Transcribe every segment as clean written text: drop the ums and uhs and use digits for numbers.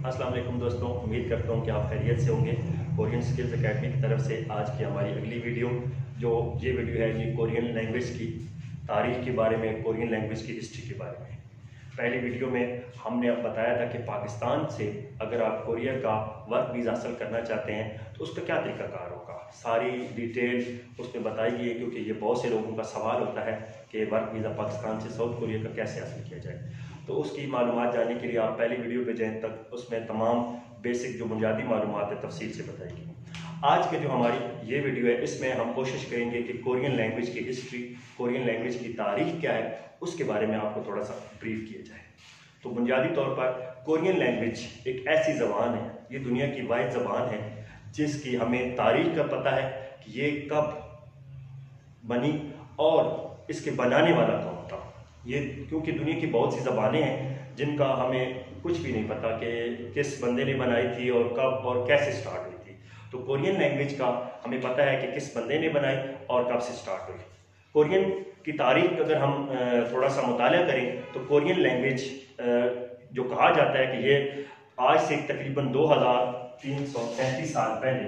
अस्सलाम वालेकुम दोस्तों, उम्मीद करता हूँ कि आप खैरियत से होंगे। कोरियन स्किल्स एकेडमी की तरफ से आज की हमारी अगली वीडियो ये वीडियो है ये कोरियन लैंग्वेज की तारीख के बारे में, कोरियन लैंग्वेज की हिस्ट्री के बारे में। पहली वीडियो में हमने बताया था कि पाकिस्तान से अगर आप कोरिया का वर्क वीज़ा हासिल करना चाहते हैं तो उसका क्या तरीकाकार होगा, सारी डिटेल उसमें बताई गई है, क्योंकि ये बहुत से लोगों का सवाल होता है कि वर्क वीज़ा पाकिस्तान से साउथ कोरिया का कैसे हासिल किया जाए। तो उसकी मालूमात जानने के लिए आप पहली वीडियो पे जाएं, तक उसमें तमाम बेसिक जो बुनियादी मालूमात है तफसील से बताएगी। आज के जो हमारी ये वीडियो है इसमें हम कोशिश करेंगे कि कोरियन लैंग्वेज की हिस्ट्री, कोरियन लैंग्वेज की तारीख क्या है, उसके बारे में आपको थोड़ा सा ब्रीफ किया जाए। तो बुनियादी तौर पर कोरियन लैंग्वेज एक ऐसी ज़बान है, ये दुनिया की वाहिद ज़बान है जिसकी हमें तारीख का पता है कि ये कब बनी और इसके बनाने वाला कौन था। ये क्योंकि दुनिया की बहुत सी ज़बानें हैं जिनका हमें कुछ भी नहीं पता कि किस बंदे ने बनाई थी और कब और कैसे स्टार्ट हुई थी। तो कोरियन लैंग्वेज का हमें पता है कि किस बंदे ने बनाई और कब से स्टार्ट हुई। कोरियन की तारीख अगर हम थोड़ा सा मुताला करें तो कोरियन लैंग्वेज जो कहा जाता है कि ये आज से तकरीबन 2335 साल पहले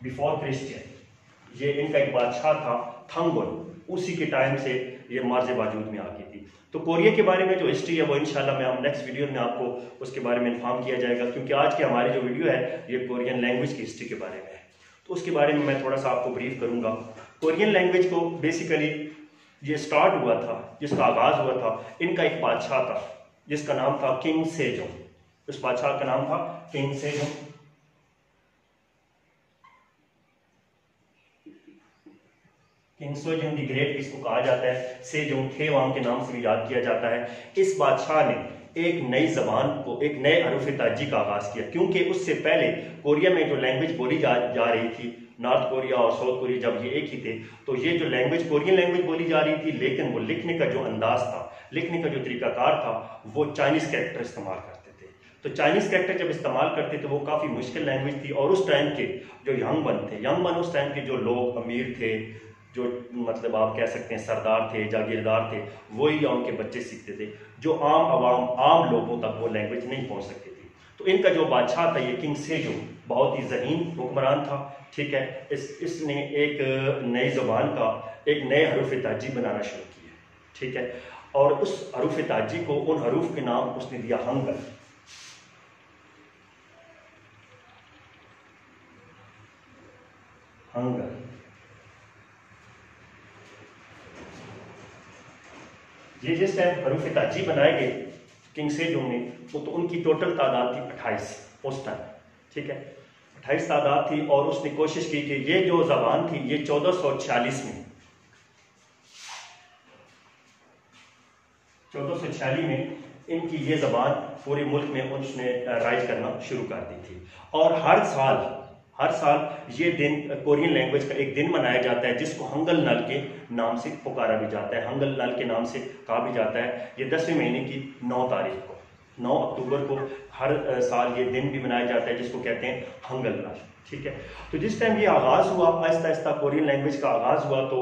बिफोर क्रिश्चियन, ये इनका एक बादशाह था थंगोन, उसी के टाइम से ये मार्ज वजूद में आ गई थी। तो कोरिया के बारे में जो हिस्ट्री है वो इंशाल्लाह मैं हम नेक्स्ट वीडियो में आपको उसके बारे में इन्फॉर्म किया जाएगा, क्योंकि आज की हमारी जो वीडियो है ये कोरियन लैंग्वेज की हिस्ट्री के बारे में है। तो उसके बारे में मैं थोड़ा सा आपको ब्रीफ करूंगा। कोरियन लैंग्वेज को बेसिकली ये स्टार्ट हुआ था, जिसका आगाज हुआ था, इनका एक बादशाह था जिसका नाम था किंग सेजोंग। उस बादशाह का नाम था king Sejong. King Sejong the great इसको कहा जाता है, सेजोंग थेवांग के नाम से भी याद किया जाता है। इस बादशाह ने एक नई जबान को, एक नए हरूफ ताजी का आगाज किया, क्योंकि उससे पहले कोरिया में जो लैंग्वेज बोली जा रही थी, नॉर्थ कोरिया और साउथ कोरिया जब ये एक ही थे, तो ये जो लैंग्वेज कोरियन लैंग्वेज बोली जा रही थी, लेकिन वो लिखने का जो अंदाज था, लिखने का जो तरीकाकार था, वो चाइनीज कैरेक्टर इस्तेमाल करते थे। तो चाइनीज कैरेक्टर जब इस्तेमाल करते थे वो काफ़ी मुश्किल लैंग्वेज थी, और उस टाइम के जो यंग बन थे, यंग बन उस टाइम के जो लोग अमीर थे, जो मतलब आप कह सकते हैं सरदार थे, जागीरदार थे, वही उनके बच्चे सीखते थे। जो आम लोगों तक वो लैंग्वेज नहीं पहुंच सकती थी। तो इनका जो बादशाह था ये किंग सेजोंग बहुत ही ज़हीन हुक्मरान था, ठीक है। इसने एक नई ज़बान का, एक नए हरूफ ताजी बनाना शुरू किया, ठीक है। और उस हरूफ ताजी को, उन हरूफ के नाम उसने दिया हंगल। हंगल ये जिस टाइम हरूफ ताजी बनाए गए किंग सेजोंग ने, वो तो उनकी टोटल तादाद थी 28 उस टाइम, ठीक है। 28 तादाद थी, और उसने कोशिश की कि ये जो जबान थी ये 1446 में इनकी ये जबान पूरे मुल्क में उसने राइज करना शुरू कर दी थी। और हर साल ये दिन कोरियन लैंग्वेज का एक दिन मनाया जाता है जिसको हंगल नल के नाम से पुकारा भी जाता है, हंगल नल के नाम से कहा भी जाता है। ये 10वें महीने की 9 तारीख को, 9 अक्टूबर को हर साल ये दिन भी मनाया जाता है जिसको कहते हैं हंगल नल, ठीक है। तो जिस टाइम ये आगाज हुआ, आहिस्ता आहिस्ता कोरियन लैंग्वेज का आगाज हुआ, तो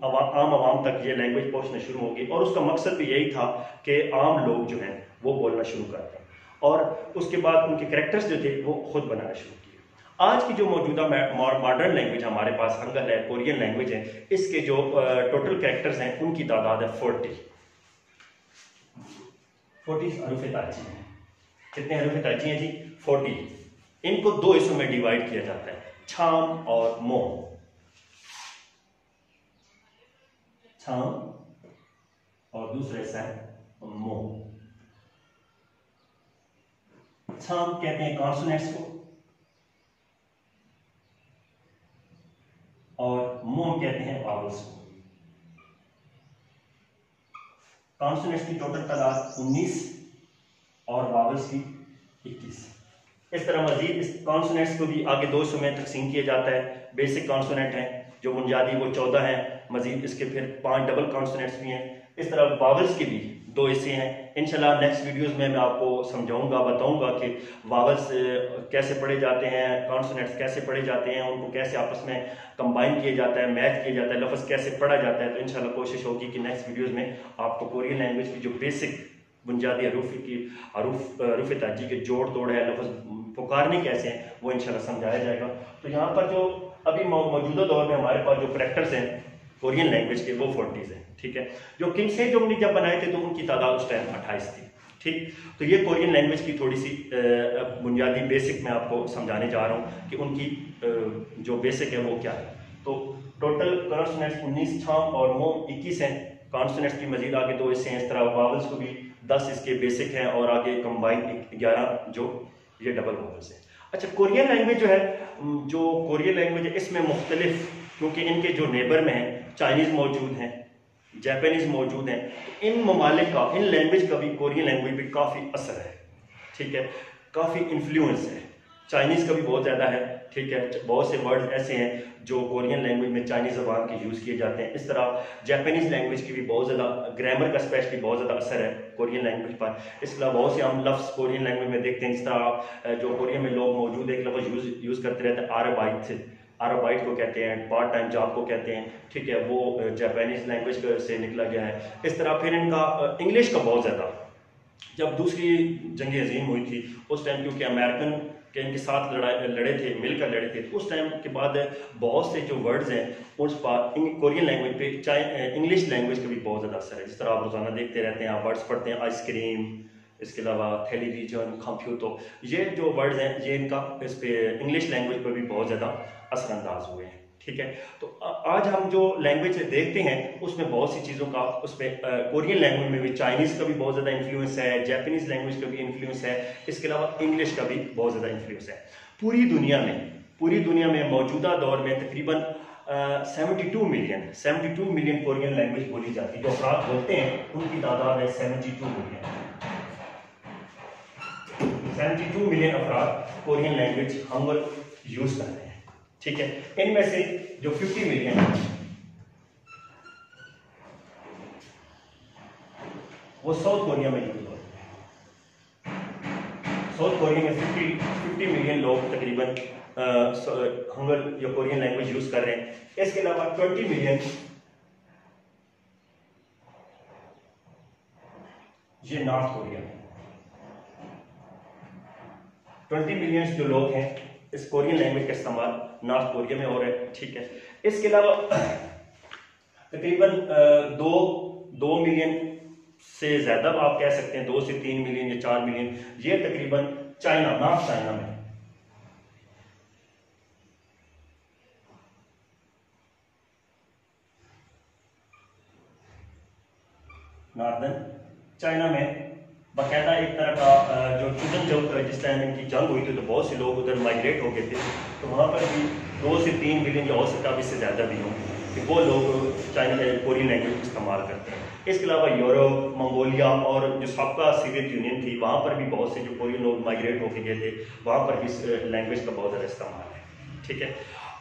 आम आवाम तक ये लैंग्वेज पहुंचना शुरू हो गई, और उसका मकसद भी यही था कि आम लोग जो हैं वो बोलना शुरू कर दें, और उसके बाद उनके कैरेक्टर्स जो थे वो खुद बनाना शुरू किए। आज की जो मौजूदा मॉडर्न लैंग्वेज हमारे पास हंगल है, कोरियन लैंग्वेज है, इसके जो टोटल कैरेक्टर्स हैं उनकी तादाद है 40 हरूफ ताजी हैं। कितने हरूफ ताजी हैं जी? 40। इनको 2 हिस्सों में डिवाइड किया जाता है, छाम और मोम। छाम और दूसरा हिस्सा है मोम। छाम कहते हैं कॉन्सोनेंट्स को, और मोम कहते हैं वावल्स को। कॉन्सोनेंट्स की टोटल तादाद 19 और वावल्स की 21। इस तरह मजीद इस कॉन्सोनेंट्स को भी आगे 2 हिस्सों में तकसीम किया जाता है। बेसिक कॉन्सोनेंट हैं जो बुनियादी, वो 14 हैं, मजीद इसके फिर 5 डबल कॉन्सोनेंट्स भी हैं। इस तरह वावल्स के भी 2 हिस्से हैं। इंशाल्लाह नेक्स्ट वीडियोस में मैं आपको समझाऊंगा, बताऊंगा कि वावल्स कैसे पढ़े जाते हैं, कॉन्सोनेंट्स कैसे पढ़े जाते हैं, उनको कैसे आपस में कंबाइन किया जाता है, मैच किया जाता है, लफ्ज़ कैसे पढ़ा जाता है। तो इंशाल्लाह कोशिश होगी कि नेक्स्ट वीडियोस में आपको कोरियन लैंग्वेज की जो बेसिक बुनियादी हरूफ ताजी के जोड़ तोड़ है, लफ्ज़ पुकारने कैसे हैं, वो इंशाल्लाह समझाया जाएगा। तो यहाँ पर जो अभी मौजूदा दौर में हमारे पास जो करैक्टर्स हैं कोरियन लैंग्वेज के, वो 40 हैं, ठीक है। जो किंग सेजोंग ने जब बनाए थे तो उनकी तादाद उस टाइम 28 थी, ठीक। तो ये कोरियन लैंग्वेज की थोड़ी सी बुनियादी बेसिक मैं आपको समझाने जा रहा हूँ कि उनकी जो बेसिक है वो क्या है। तो टोटल कॉन्सोनेंट्स 19 था और वो 21 हैं। कॉन्सोनेंट्स की मजीद आगे 2 हिस्से हैं, इस तरह वावल्स को भी 10 इसके बेसिक हैं और आगे कंबाइन 11 जो ये डबल वावल्स हैं। अच्छा, कोरियन लैंग्वेज जो है, जो कोरियन लैंग्वेज है इसमें मुख्तलिफ, क्योंकि इनके जो नेबर में हैं चाइनीज़ मौजूद हैं, जापानीज़ मौजूद हैं, तो इन ममालिक का, इन लैंग्वेज का भी कोरियन लैंग्वेज पे काफ़ी असर है, ठीक है, काफ़ी इन्फ्लुएंस है। चाइनीज़ का भी बहुत ज़्यादा है, ठीक है। बहुत से वर्ड्स ऐसे हैं जो कोरियन लैंग्वेज में चाइनीज़ ज़बान के यूज़ किए जाते हैं। इस तरह जापानीज़ लैंग्वेज की भी बहुत ज़्यादा, ग्रामर का स्पेशली बहुत ज़्यादा असर है कोरियन लैंग्वेज पर। इसके अलावा बहुत से हम लफ्ज़ कोरियन लैंग्वेज में देखते हैं, जिस तरह जो कोरियन में लोग मौजूद एक लफ्ज़ यूज़ करते रहते हैं, आरबाइट को कहते हैं, पार्ट टाइम जॉब को कहते हैं, ठीक है, वो जापानीज़ लैंग्वेज से निकला गया है। इस तरह फिर इनका इंग्लिश का बहुत ज़्यादा, जब दूसरी जंग अजीम हुई थी उस टाइम, क्योंकि अमेरिकन के इनके साथ लड़े थे, मिलकर लड़े थे, उस टाइम के बाद बहुत से जो वर्ड्स हैं उस पर कोरियन लैंग्वेज पे, चाहे इंग्लिश लैंग्वेज का भी बहुत ज़्यादा असर है। जिस तरह आप रोज़ाना देखते रहते हैं, आप वर्ड्स पढ़ते हैं, आइसक्रीम, इसके अलावा टेलीविजन, कंप्यूटर, ये जो वर्ड्स हैं ये इनका इस पे इंग्लिश लैंग्वेज पर भी बहुत ज़्यादा असरअंदाज हुए हैं, ठीक है। तो आज हम जो लैंग्वेज देखते हैं उसमें बहुत सी चीज़ों का, उसमें कोरियन लैंग्वेज में भी चाइनीज़ का भी बहुत ज़्यादा इन्फ्लुएंस है, जापानीज़ लैंग्वेज का भी इन्फ्लुएंस है, इसके अलावा इंग्लिश का भी बहुत ज़्यादा इन्फ्लुएंस है। पूरी दुनिया में मौजूदा दौर में तकरीबन 72 मिलियन कोरियन लैंग्वेज बोली जाती है। जो अफराद बोलते हैं उनकी तादाद है 72 मिलियन। 72 मिलियन अफराद कोरियन लैंग्वेज हंगल यूज़ कर रहे हैं, ठीक है। इनमें से जो 50 मिलियन है वो साउथ कोरिया में यूज होते हैं। साउथ कोरिया में 50 मिलियन लोग तकरीबन हंगल या कोरियन लैंग्वेज यूज कर रहे हैं। इसके अलावा 20 मिलियन ये नॉर्थ कोरिया में, 20 मिलियन जो लोग हैं इस कोरियन लैंग्वेज का इस्तेमाल नॉर्थ कोरिया में हो रहा है, ठीक है। इसके अलावा तकरीबन 2 मिलियन से ज़्यादा आप कह सकते हैं, 2 से 3 मिलियन या 4 मिलियन, ये तकरीबन नॉर्थ चाइना में, नॉर्दर्न चाइना में बाकायदा एक तरह का जो चुदन जंग, जिस टाइम इनकी जंग हुई थी तो बहुत से लोग उधर माइग्रेट हो गए थे, तो वहाँ पर भी 2 से 3 मिलियन या हो सकता है इससे ज़्यादा भी होंगे कि वो लोग चाइना कोरियन लैंग्वेज इस्तेमाल करते हैं। इसके अलावा यूरोप, मंगोलिया और जो सबका सोवियत यूनियन थी वहाँ पर भी बहुत से जो कोरियन लोग माइग्रेट होके गए थे, वहाँ पर भी इस लैंग्वेज का बहुत ज़्यादा इस्तेमाल है, ठीक है।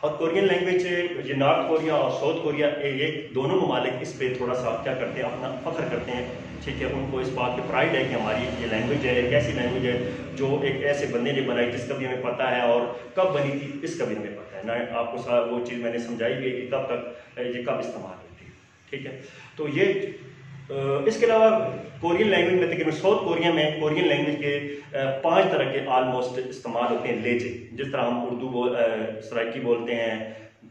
और कोरियन लैंग्वेज ये नॉर्थ कोरिया और साउथ कोरिया ये दोनों ममालिक इस पे थोड़ा सा क्या करते हैं, अपना फख्र करते हैं, ठीक है। उनको इस बात पे प्राइड है कि हमारी ये लैंग्वेज है, एक ऐसी लैंग्वेज है जो एक ऐसे बंदे ने बनाई जिसका भी हमें पता है, और कब बनी थी इसका भी हमें पता है ना। आपको वो चीज़ मैंने समझाई भी है कि कब तक ये कब इस्तेमाल होती है, ठीक है। तो ये इसके अलावा कोरियन लैंग्वेज में तकरीबन साउथ कोरिया में कोरियन लैंग्वेज के 5 तरह के आलमोस्ट इस्तेमाल होते हैं लहजे। जिस तरह हम उर्दू सराइकी बोलते हैं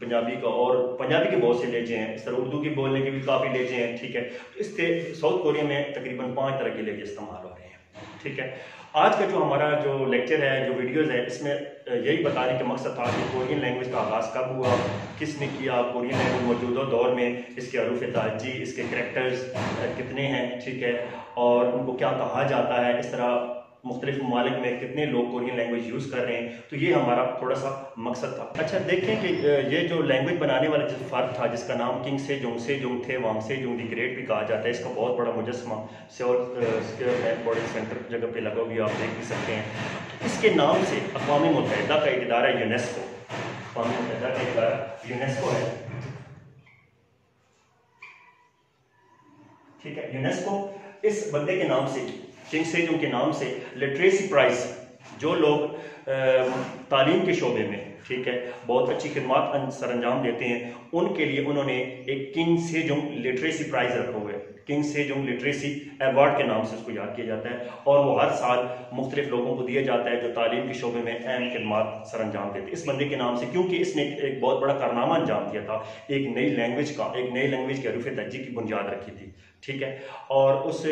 पंजाबी का, और पंजाबी के बहुत से लहजे हैं, इस तरह उर्दू के बोलने के भी काफ़ी लहजे हैं, ठीक है। तो इससे साउथ कोरिया में तकरीबन 5 तरह के लहजे इस्तेमाल हो रहे हैं, ठीक है। आज का जो हमारा जो लेक्चर है, जो वीडियोज़ है, इसमें यही बताने का मकसद था कि कोरियन लैंग्वेज का आगाज़ कब हुआ, किसने किया, कोरियन लैंग्वेज मौजूदा दौर में इसके हरूफ ताजी, इसके करैक्टर्स कितने हैं, ठीक है, और उनको क्या कहा जाता है, इस तरह मुख्तलिफ ममालिक में कितने लोग कोरियन लैंग्वेज यूज़ कर रहे हैं। तो ये हमारा थोड़ा सा मकसद था। अच्छा, देखें कि ये जो लैंग्वेज बनाने वाला जो फ़र्द था, जिसका नाम किंग सेजोंग थे, वांग सेजोंग द ग्रेट भी कहा जाता है, इसका बहुत बड़ा मुजस्मा सियोल बॉर्डिंग सेंटर जगह पे लगा हुआ, आप देख भी सकते हैं। इसके नाम से अक़वाम मुत्तहिदा का एक इदारा यूनेस्को, अक़वाम मुत्तहिदा का इदारा यूनेस्को है, ठीक है। यूनेस्को इस बंदे के नाम से, किंग सेजोंग के नाम से, लिटरेसी प्राइज, जो लोग तालीम के शोबे में, ठीक है, बहुत अच्छी खिदमत सर अंजाम देते हैं, उनके लिए उन्होंने एक किंग सेजोंग लिटरेसी प्राइज रखा हुआ है, किंग सेजोंग लिटरेसी अवार्ड के नाम से उसको याद किया जाता है, और वो हर साल मुख्तलिफ लोगों को दिया जाता है जो तालीम के शोबे में अहम खिदमात सर अंजाम देते इस बंदे के नाम से, क्योंकि इसने एक बहुत बड़ा कारनामा अंजाम दिया था, एक नई लैंग्वेज के अरूफ तहज़्ज़ीब की बुनियाद रखी थी, ठीक है। और उस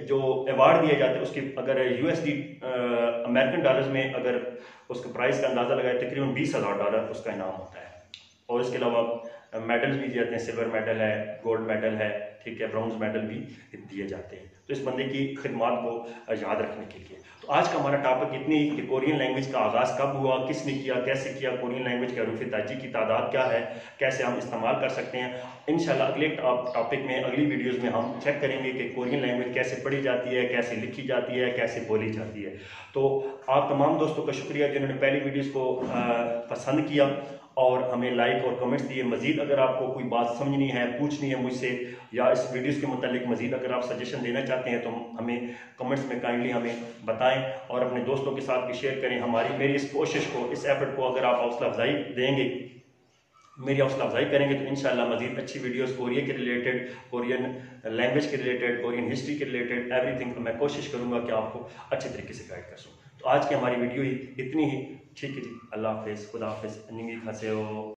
जो अवार्ड दिए जाते हैं उसकी अगर यूएसडी अमेरिकन डॉलर्स में अगर उसके प्राइस का अंदाज़ा लगाए तकरीबन $20,000 उसका इनाम होता है। और इसके अलावा मेडल्स भी दिए जाते हैं, सिल्वर मेडल है, गोल्ड मेडल है, ठीक है, ब्रॉन्ज मेडल भी दिए जाते हैं, तो इस बंदे की खिदमात को याद रखने के लिए। तो आज का हमारा टॉपिक इतनी कि कोरियन लैंग्वेज का आगाज़ कब हुआ, किसने किया, कैसे किया, कोरियन लैंग्वेज के अरूफ तहज़्ज़ीब की तादाद क्या है, कैसे हम इस्तेमाल कर सकते हैं। इंशाल्लाह अगले टॉपिक में, अगली वीडियोज़ में हम चेक करेंगे कि कोरियन लैंग्वेज कैसे पढ़ी जाती है, कैसे लिखी जाती है, कैसे बोली जाती है। तो आप तमाम दोस्तों का शुक्रिया जिन्होंने पहली वीडियोज़ को पसंद किया और हमें लाइक और कमेंट्स दिए। मजीद अगर आपको कोई बात समझनी है, पूछनी है मुझसे, या इस वीडियोस के मुतालिक मजीद अगर आप सजेशन देना चाहते हैं तो हमें कमेंट्स में काइंडली हमें बताएं और अपने दोस्तों के साथ भी शेयर करें। मेरी इस कोशिश को, इस एफर्ट को अगर आप हौसला अफजाई देंगे, मेरी हौसला अफजाई करेंगे, तो इंशाल्लाह मजीद अच्छी वीडियोस कोरिया के रिलेटेड, कोरियन लैंग्वेज के रिलेटेड, कोरियन हिस्ट्री के रिलेटेड, एवरीथिंग मैं कोशिश करूँगा कि आपको अच्छे तरीके से गाइड कर सकूँ। तो आज की हमारी वीडियो ही इतनी ही, ठीक है जी, अल्लाह हाफिज़, खुदा हाफिज़, अन्यंगी खासे हो।